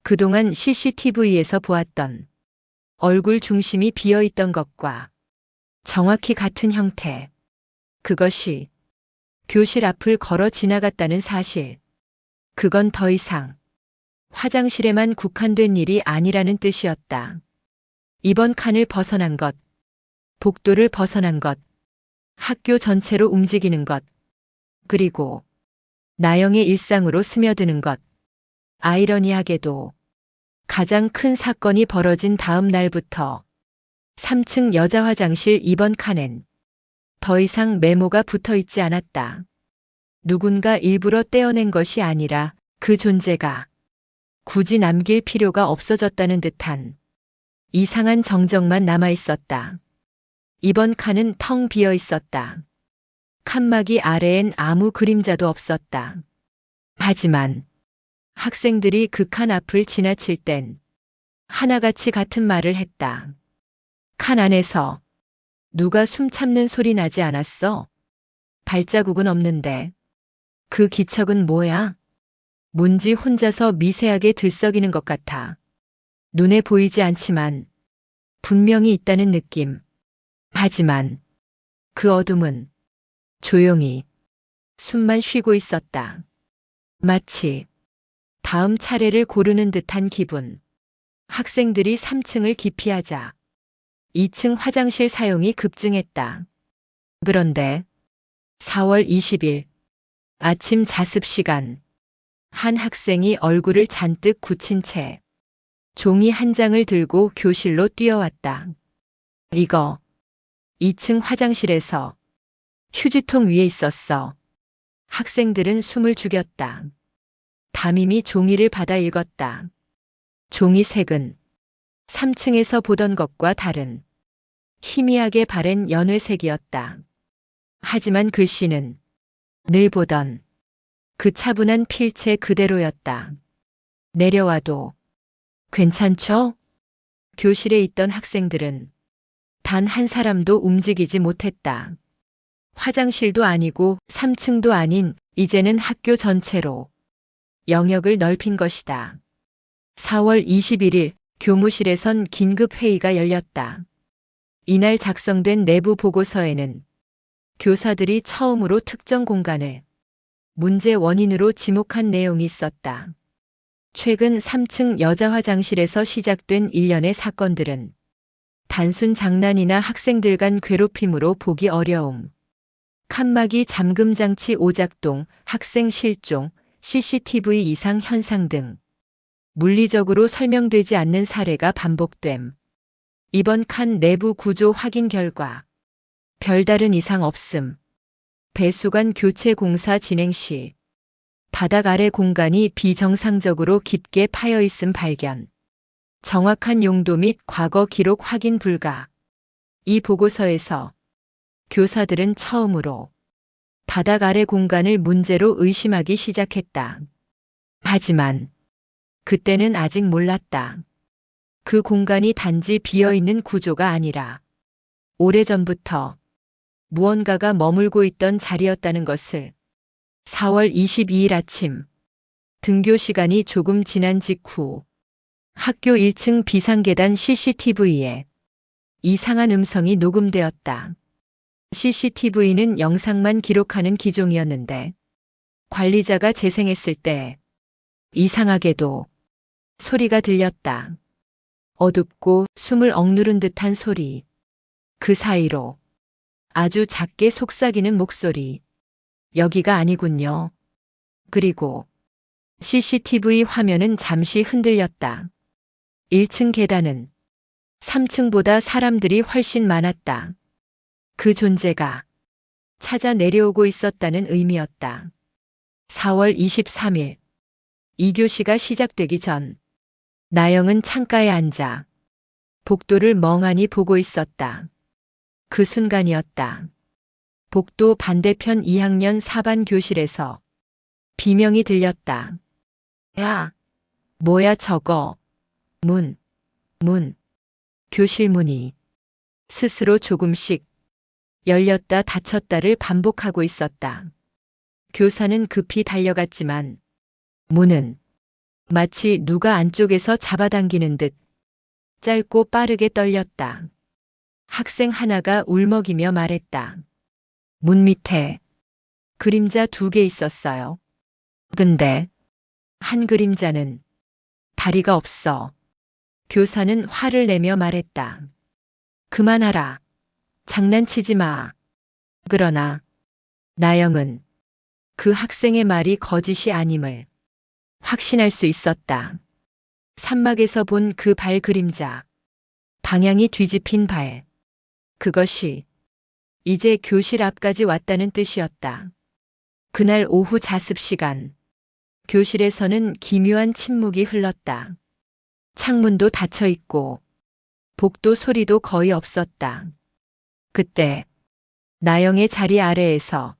그동안 CCTV에서 보았던 얼굴 중심이 비어있던 것과 정확히 같은 형태. 그것이 교실 앞을 걸어 지나갔다는 사실. 그건 더 이상 화장실에만 국한된 일이 아니라는 뜻이었다. 이번 칸을 벗어난 것, 복도를 벗어난 것, 학교 전체로 움직이는 것, 그리고 나영의 일상으로 스며드는 것. 아이러니하게도 가장 큰 사건이 벌어진 다음 날부터 3층 여자 화장실 2번 칸엔 더 이상 메모가 붙어 있지 않았다. 누군가 일부러 떼어낸 것이 아니라 그 존재가 굳이 남길 필요가 없어졌다는 듯한 이상한 정적만 남아 있었다. 이번 칸은 텅 비어 있었다. 칸막이 아래엔 아무 그림자도 없었다. 하지만 학생들이 그 칸 앞을 지나칠 땐 하나같이 같은 말을 했다. 칸 안에서 누가 숨 참는 소리 나지 않았어? 발자국은 없는데. 그 기척은 뭐야? 문지 혼자서 미세하게 들썩이는 것 같아. 눈에 보이지 않지만 분명히 있다는 느낌. 하지만 그 어둠은 조용히 숨만 쉬고 있었다. 마치 다음 차례를 고르는 듯한 기분. 학생들이 3층을 기피하자 2층 화장실 사용이 급증했다. 그런데 4월 20일 아침 자습 시간, 한 학생이 얼굴을 잔뜩 굳힌 채 종이 한 장을 들고 교실로 뛰어왔다. 이거 2층 화장실에서 휴지통 위에 있었어. 학생들은 숨을 죽였다. 담임이 종이를 받아 읽었다. 종이 색은 3층에서 보던 것과 다른 희미하게 바랜 연회색이었다. 하지만 글씨는 늘 보던 그 차분한 필체 그대로였다. 내려와도 괜찮죠? 교실에 있던 학생들은 단 한 사람도 움직이지 못했다. 화장실도 아니고 3층도 아닌 이제는 학교 전체로 영역을 넓힌 것이다. 4월 21일 교무실에선 긴급 회의가 열렸다. 이날 작성된 내부 보고서에는 교사들이 처음으로 특정 공간을 문제 원인으로 지목한 내용이 있었다. 최근 3층 여자 화장실에서 시작된 일련의 사건들은 단순 장난이나 학생들 간 괴롭힘으로 보기 어려움. 칸막이 잠금 장치 오작동, 학생 실종, CCTV 이상 현상 등 물리적으로 설명되지 않는 사례가 반복됨. 이번 칸 내부 구조 확인 결과 별다른 이상 없음. 배수관 교체 공사 진행 시 바닥 아래 공간이 비정상적으로 깊게 파여 있음 발견. 정확한 용도 및 과거 기록 확인 불가. 이 보고서에서 교사들은 처음으로 바닥 아래 공간을 문제로 의심하기 시작했다. 하지만 그때는 아직 몰랐다. 그 공간이 단지 비어있는 구조가 아니라 오래전부터 무언가가 머물고 있던 자리였다는 것을. 4월 22일 아침 등교 시간이 조금 지난 직후 학교 1층 비상계단 CCTV에 이상한 음성이 녹음되었다. CCTV는 영상만 기록하는 기종이었는데 관리자가 재생했을 때 이상하게도 소리가 들렸다. 어둡고 숨을 억누른 듯한 소리. 그 사이로 아주 작게 속삭이는 목소리. 여기가 아니군요. 그리고 CCTV 화면은 잠시 흔들렸다. 1층 계단은 3층보다 사람들이 훨씬 많았다. 그 존재가 찾아 내려오고 있었다는 의미였다. 4월 23일 2교시가 시작되기 전 나영은 창가에 앉아 복도를 멍하니 보고 있었다. 그 순간이었다. 복도 반대편 2학년 4반 교실에서 비명이 들렸다. 야, 뭐야 저거. 문. 교실 문이 스스로 조금씩 열렸다 닫혔다를 반복하고 있었다. 교사는 급히 달려갔지만 문은 마치 누가 안쪽에서 잡아당기는 듯 짧고 빠르게 떨렸다. 학생 하나가 울먹이며 말했다. 문 밑에 그림자 2개 있었어요. 근데 한 그림자는 다리가 없어. 교사는 화를 내며 말했다. 그만하라. 장난치지 마. 그러나 나영은 그 학생의 말이 거짓이 아님을 확신할 수 있었다. 산막에서 본 그 발 그림자. 방향이 뒤집힌 발. 그것이 이제 교실 앞까지 왔다는 뜻이었다. 그날 오후 자습 시간. 교실에서는 기묘한 침묵이 흘렀다. 창문도 닫혀 있고 복도 소리도 거의 없었다. 그때 나영의 자리 아래에서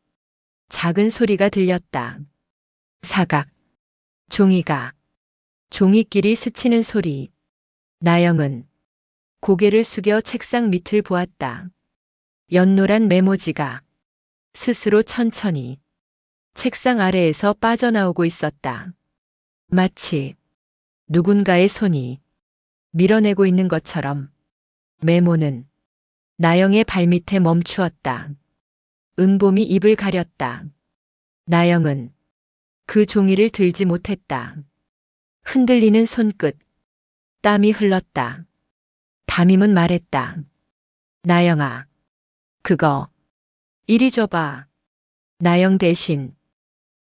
작은 소리가 들렸다. 사각. 종이가 종이끼리 스치는 소리. 나영은 고개를 숙여 책상 밑을 보았다. 연노란 메모지가 스스로 천천히 책상 아래에서 빠져나오고 있었다. 마치 누군가의 손이 밀어내고 있는 것처럼 메모는 나영의 발밑에 멈추었다. 은봄이 입을 가렸다. 나영은 그 종이를 들지 못했다. 흔들리는 손끝, 땀이 흘렀다. 담임은 말했다. 나영아, 그거 이리 줘봐. 나영 대신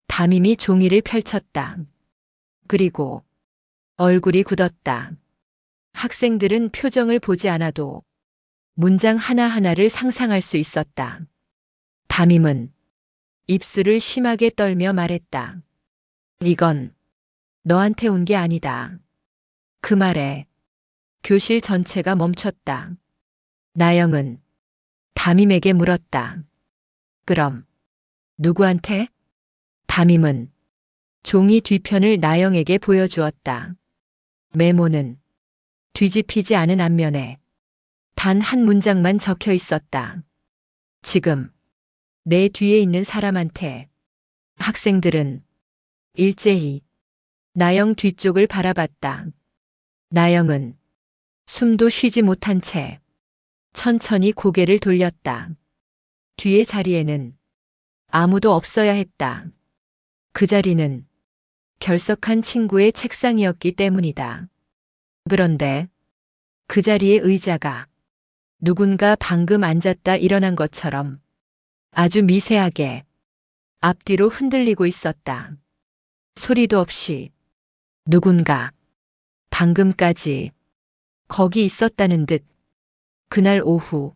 담임이 종이를 펼쳤다. 그리고 얼굴이 굳었다. 학생들은 표정을 보지 않아도 문장 하나하나를 상상할 수 있었다. 담임은 입술을 심하게 떨며 말했다. 이건 너한테 온 게 아니다. 그 말에 교실 전체가 멈췄다. 나영은 담임에게 물었다. 그럼 누구한테? 담임은 종이 뒤편을 나영에게 보여주었다. 메모는 뒤집히지 않은 앞면에 단 한 문장만 적혀 있었다. 지금 내 뒤에 있는 사람한테. 학생들은 일제히 나영 뒤쪽을 바라봤다. 나영은 숨도 쉬지 못한 채 천천히 고개를 돌렸다. 뒤의 자리에는 아무도 없어야 했다. 그 자리는 결석한 친구의 책상이었기 때문이다. 그런데 그 자리의 의자가 누군가 방금 앉았다 일어난 것처럼 아주 미세하게 앞뒤로 흔들리고 있었다. 소리도 없이 누군가 방금까지 거기 있었다는 듯. 그날 오후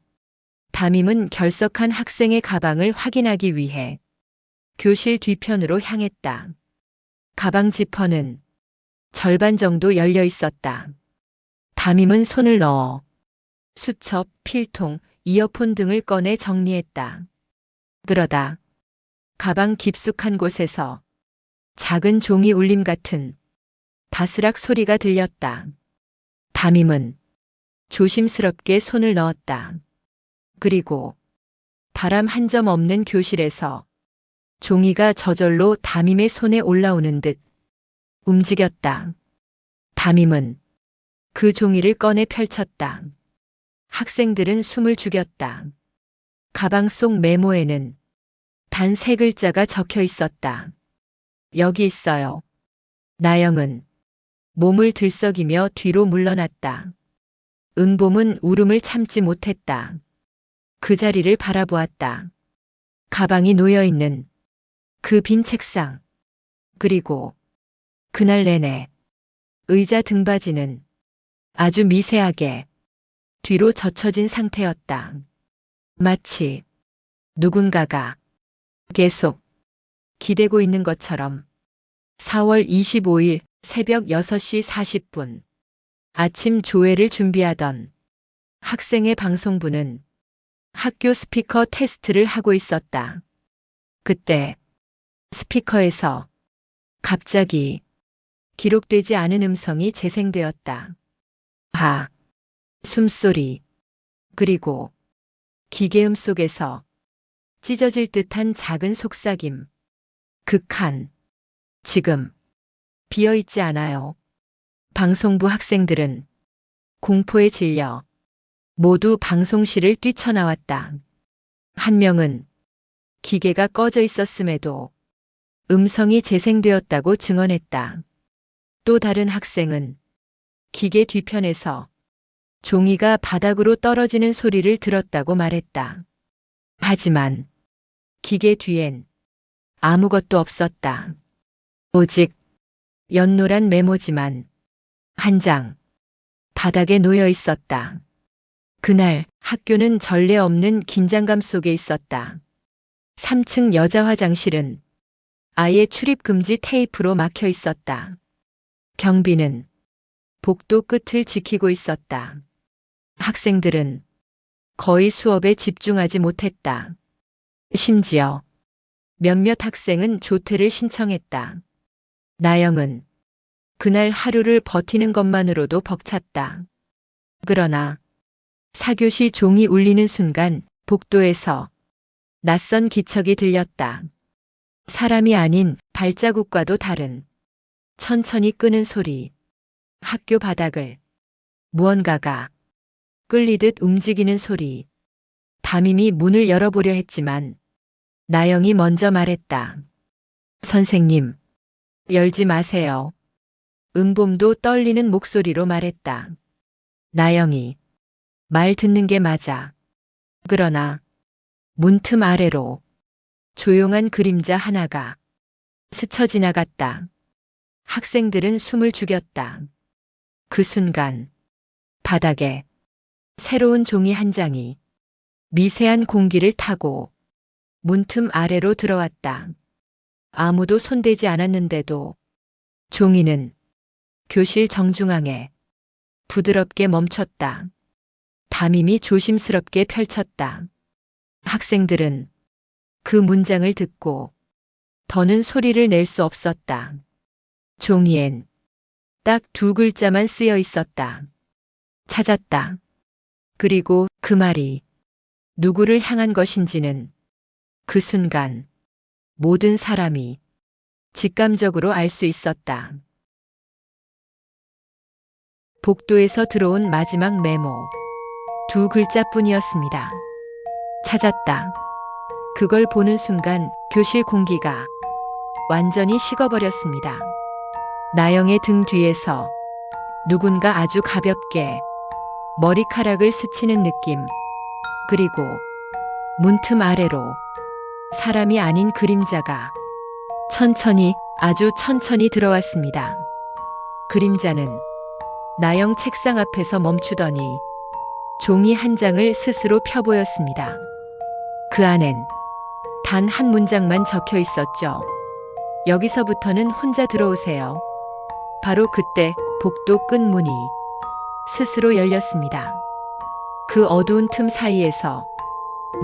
담임은 결석한 학생의 가방을 확인하기 위해 교실 뒤편으로 향했다. 가방 지퍼는 절반 정도 열려 있었다. 담임은 손을 넣어 수첩, 필통, 이어폰 등을 꺼내 정리했다. 그러다 가방 깊숙한 곳에서 작은 종이 울림 같은 바스락 소리가 들렸다. 담임은 조심스럽게 손을 넣었다. 그리고 바람 한 점 없는 교실에서 종이가 저절로 담임의 손에 올라오는 듯 움직였다. 담임은 그 종이를 꺼내 펼쳤다. 학생들은 숨을 죽였다. 가방 속 메모에는 단 3글자가 적혀 있었다. 여기 있어요. 나영은 몸을 들썩이며 뒤로 물러났다. 은봄은 울음을 참지 못했다. 그 자리를 바라보았다. 가방이 놓여있는 그 빈 책상. 그리고 그날 내내 의자 등받이는 아주 미세하게 뒤로 젖혀진 상태였다. 마치 누군가가 계속 기대고 있는 것처럼. 4월 25일 새벽 6시 40분 아침 조회를 준비하던 학생의 방송부는 학교 스피커 테스트를 하고 있었다. 그때 스피커에서 갑자기 기록되지 않은 음성이 재생되었다. 아, 숨소리, 그리고 기계음 속에서 찢어질 듯한 작은 속삭임. 극한. 지금 비어있지 않아요. 방송부 학생들은 공포에 질려 모두 방송실을 뛰쳐나왔다. 한 명은 기계가 꺼져 있었음에도 음성이 재생되었다고 증언했다. 또 다른 학생은 기계 뒤편에서 종이가 바닥으로 떨어지는 소리를 들었다고 말했다. 하지만 기계 뒤엔 아무것도 없었다. 오직 연노란 메모지만 한 장 바닥에 놓여 있었다. 그날 학교는 전례 없는 긴장감 속에 있었다. 3층 여자 화장실은 아예 출입 금지 테이프로 막혀 있었다. 경비는 복도 끝을 지키고 있었다. 학생들은 거의 수업에 집중하지 못했다. 심지어 몇몇 학생은 조퇴를 신청했다. 나영은 그날 하루를 버티는 것만으로도 벅찼다. 그러나 4교시 종이 울리는 순간 복도에서 낯선 기척이 들렸다. 사람이 아닌 발자국과도 다른 천천히 끄는 소리. 학교 바닥을 무언가가 끌리듯 움직이는 소리. 담임이 문을 열어보려 했지만 나영이 먼저 말했다. 선생님, 열지 마세요. 은봄도 떨리는 목소리로 말했다. 나영이, 말 듣는 게 맞아. 그러나 문틈 아래로 조용한 그림자 하나가 스쳐 지나갔다. 학생들은 숨을 죽였다. 그 순간 바닥에 새로운 종이 한 장이 미세한 공기를 타고 문틈 아래로 들어왔다. 아무도 손대지 않았는데도 종이는 교실 정중앙에 부드럽게 멈췄다. 담임이 조심스럽게 펼쳤다. 학생들은 그 문장을 듣고 더는 소리를 낼 수 없었다. 종이엔 딱 2글자만 쓰여 있었다. 찾았다. 그리고 그 말이 누구를 향한 것인지는 그 순간 모든 사람이 직감적으로 알 수 있었다. 복도에서 들어온 마지막 메모. 2글자뿐이었습니다. 찾았다. 그걸 보는 순간 교실 공기가 완전히 식어버렸습니다. 나영의 등 뒤에서 누군가 아주 가볍게 머리카락을 스치는 느낌. 그리고 문틈 아래로 사람이 아닌 그림자가 천천히, 아주 천천히 들어왔습니다. 그림자는 나영 책상 앞에서 멈추더니 종이 한 장을 스스로 펴보였습니다. 그 안엔 단 한 문장만 적혀 있었죠. 여기서부터는 혼자 들어오세요. 바로 그때 복도 끝 문이 스스로 열렸습니다. 그 어두운 틈 사이에서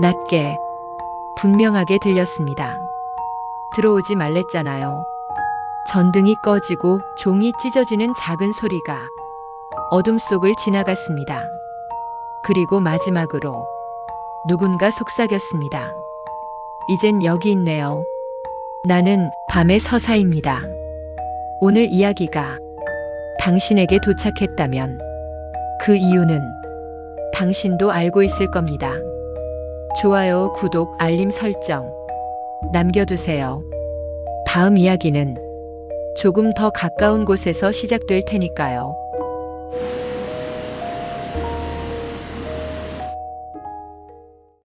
낮게 분명하게 들렸습니다. 들어오지 말랬잖아요. 전등이 꺼지고 종이 찢어지는 작은 소리가 어둠 속을 지나갔습니다. 그리고 마지막으로 누군가 속삭였습니다. 이젠 여기 있네요. 나는 밤의 서사입니다. 오늘 이야기가 당신에게 도착했다면 그 이유는 당신도 알고 있을 겁니다. 좋아요, 구독, 알림 설정 남겨두세요. 다음 이야기는 조금 더 가까운 곳에서 시작될 테니까요.